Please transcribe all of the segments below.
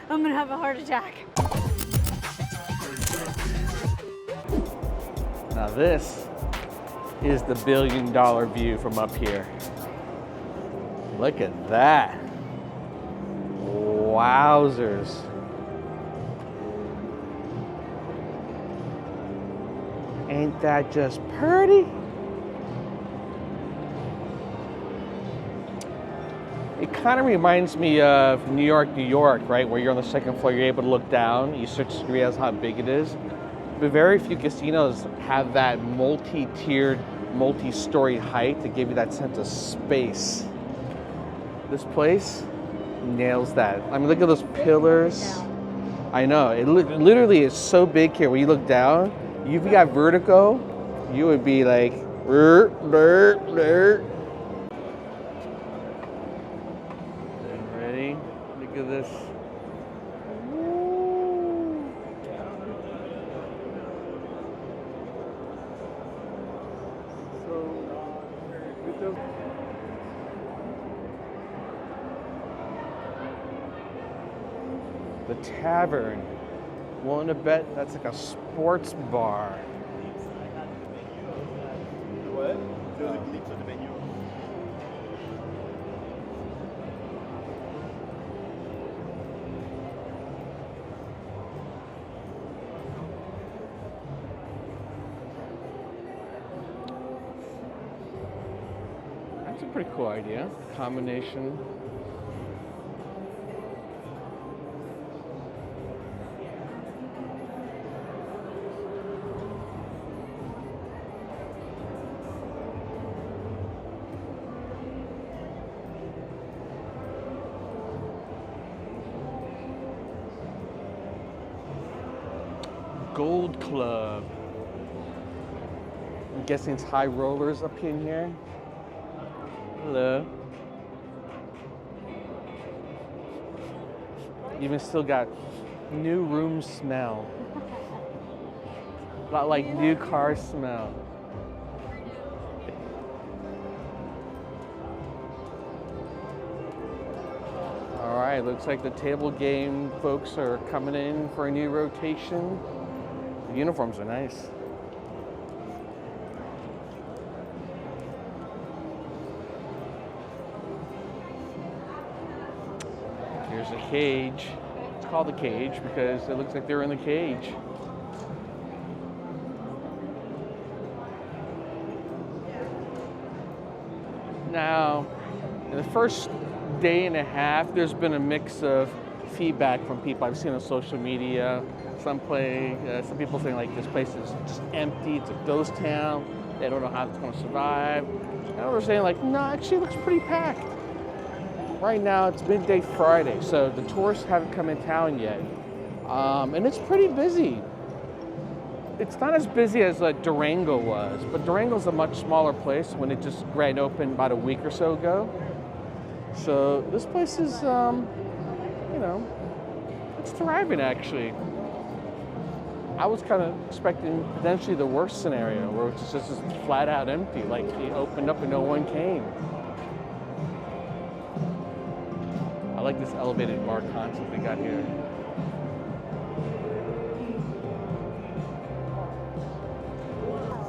I'm gonna have a heart attack. Now this is the billion-dollar view from up here. Look at that. Wowzers. Ain't that just pretty? It kind of reminds me of New York, right? Where you're on the second floor, you're able to look down, you search to realize how big it is. But very few casinos have that multi-tiered, multi-story height to give you that sense of space. This place nails that. I mean, look at those pillars. I know, it literally is so big here. When you look down, if you got vertigo, you would be like, Ready? Look at this. The tavern. Willing to bet that's like a sports bar. Ouais, there's a glitch on the menu. That's a pretty cool idea. Combination. Gold Club. I'm guessing it's high rollers up in here. Hello. Even still got new room smell. A lot like new car smell. All right, looks like the table game folks are coming in for a new rotation. The uniforms are nice. Here's a cage. It's called the cage because it looks like they're in the cage. Now, in the first day and a half, there's been a mix of feedback from people I've seen on social media. Some people saying like this place is just empty, it's a ghost town, they don't know how it's going to survive. And others saying like, no, actually it looks pretty packed. Right now it's midday Friday, so the tourists haven't come in town yet. And it's pretty busy. It's not as busy as Durango was, but Durango's a much smaller place when it just grand opened about a week or so ago. So this place is, it's thriving actually. I was kind of expecting potentially the worst scenario where it's just flat out empty, like it opened up and no one came. I like this elevated bar concept they got here.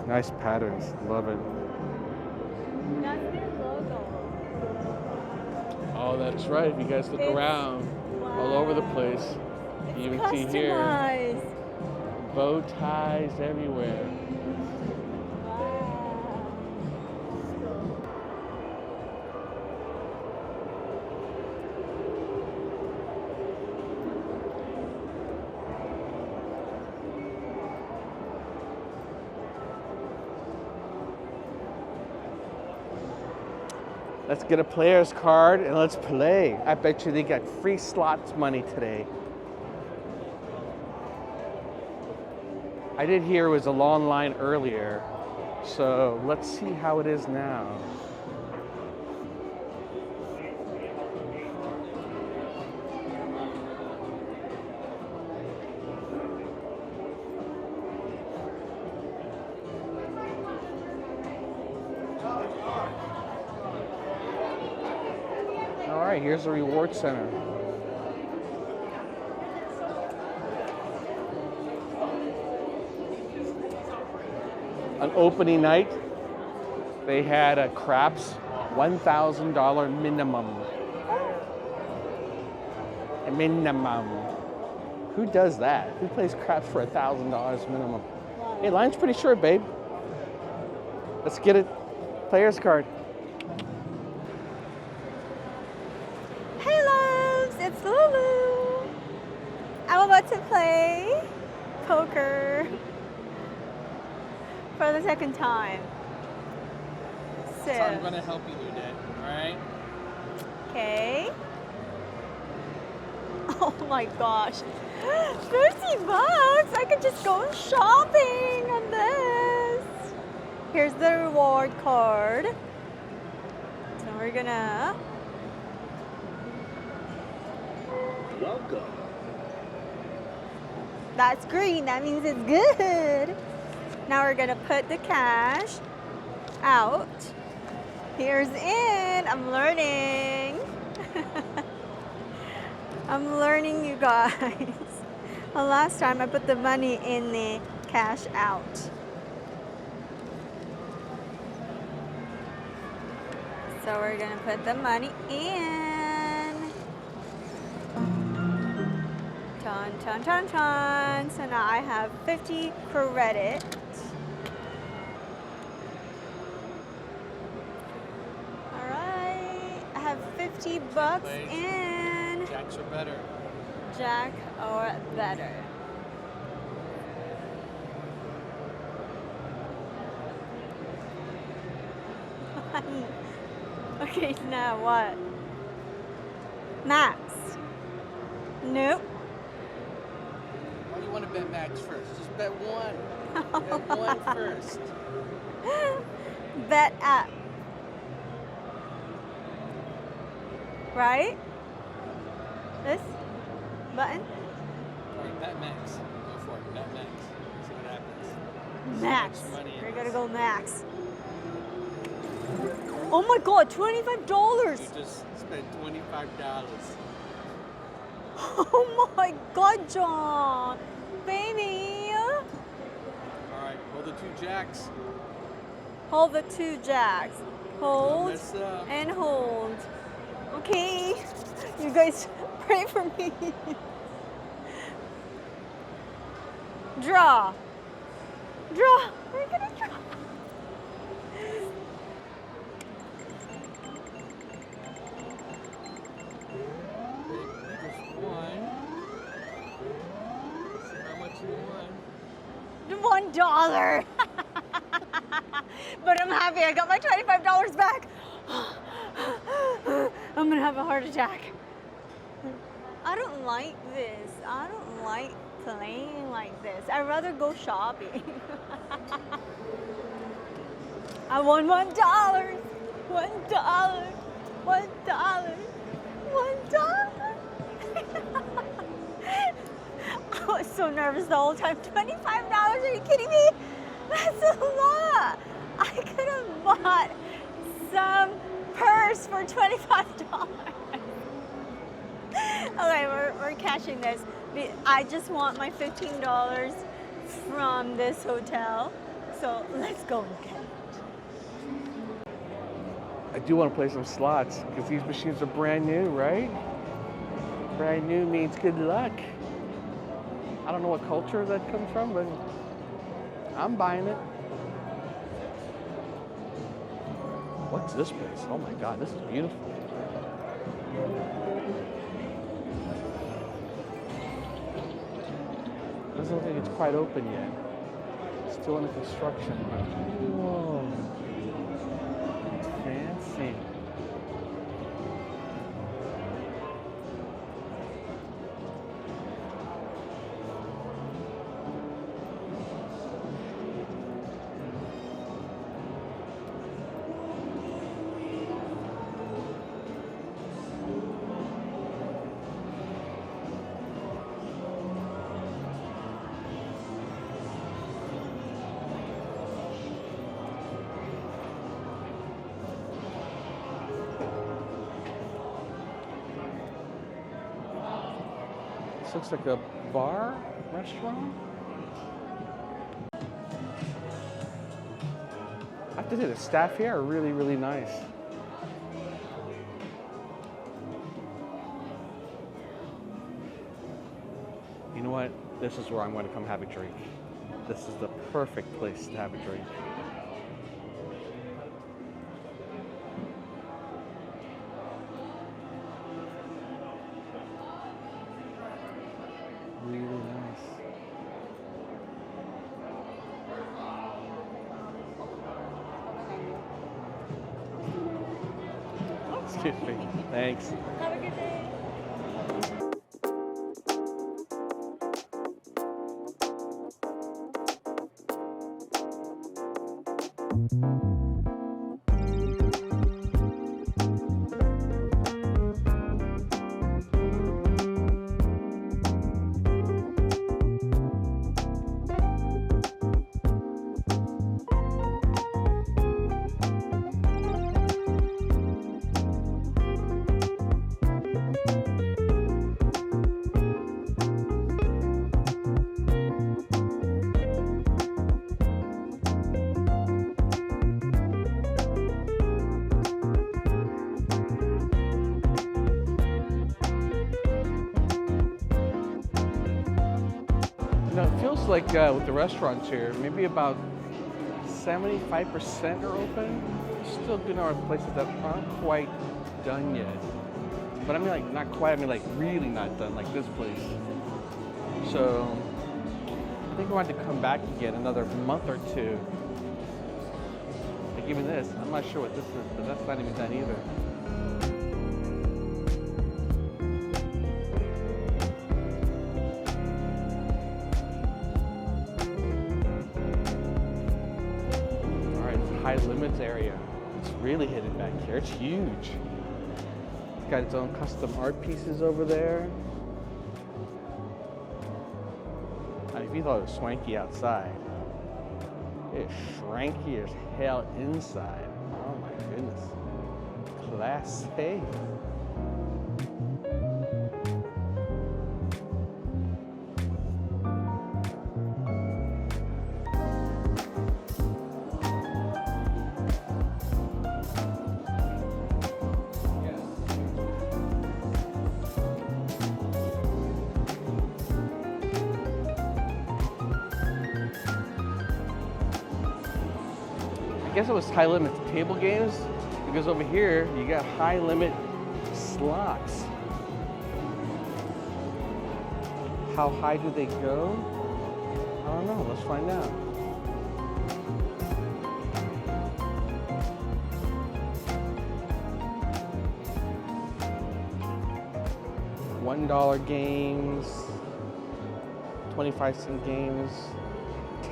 Nice patterns, love it. That's their logo. Oh, that's right. If you guys look around, all over the place, you even see here. Customized. Bow ties everywhere. Let's get a player's card and let's play. I bet you they got free slots money today. I did hear it was a long line earlier, so let's see how it is now. All right, here's the reward center. On opening night, they had a craps $1,000 minimum. A minimum. Who does that? Who plays craps for $1,000 minimum? Hey, line's pretty short, babe. Let's get it. Player's card. Hey loves, it's Lulu. I'm about to play poker for the second time. So I'm going to help you do that, all right? okay. Oh my gosh. 50 bucks! I could just go shopping on this. Here's the reward card. So we're gonna Welcome. That's green, that means it's good. Now we're gonna put the cash out. Here's in. I'm learning. I'm learning, you guys. Well, last time I put the money in the cash out. So we're gonna put the money in. Ton, ton, ton, ton. So now I have 50 credit. All right, I have 50 bucks in. Jacks are better. Jack or better. Okay, now what? Max. Nope. Why do you want to bet max first? Just bet one. Bet one first. Bet up. Right? This button? All right, bet max. Go for it. Bet max. See what happens. Max. See how much money it We're is. gonna go max. Oh my god, $25. You just spent $25. Oh my god, John. Baby. All right, hold the two jacks. Hold the two jacks. Hold mess up. and hold. Okay. You guys pray for me. Draw. Draw. We're gonna draw. Just one. See how much you won. $1. But I'm happy. I got my $25 back. I'm gonna have a heart attack. I don't like this. I don't like playing like this. I'd rather go shopping. I won $1. $1. $1. $1. I was so nervous the whole time. $25? Are you kidding me? That's a lot. I could have bought some purse for $25. Okay, we're cashing this. I just want my $15 from this hotel. So let's go and get it. I do want to play some slots because these machines are brand new, right? Brand new means good luck. I don't know what culture that comes from, but I'm buying it. What's this place? Oh my God, this is beautiful. Doesn't look like it's quite open yet. Still under construction. Whoa. Fancy. This looks like a bar, restaurant. I have to say the staff here are really, really nice. You know what? This is where I'm going to come have a drink. This is the perfect place to have a drink. Really nice. Excuse me. Thanks. Have a good day. You know, it feels like with the restaurants here, maybe about 75% are open. There's still good number of places that aren't quite done yet. But I mean like not quite, I mean like really not done, like this place. So I think we're going to come back again another month or two. Like even this, I'm not sure what this is, but that's not even done either. High limits area. It's really hidden back here. It's huge. It's got its own custom art pieces over there. And if you thought it was swanky outside, it's shranky as hell inside. Oh my goodness. Classy. I guess it was high limit table games because over here you got high limit slots. How high do they go? I don't know. Let's find out. $1 games, 25-cent games,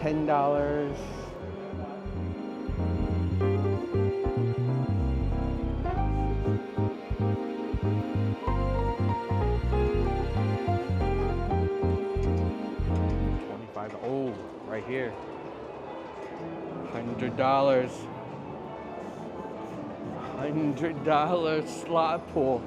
$10. Oh, right here. $100. $100 slot pool.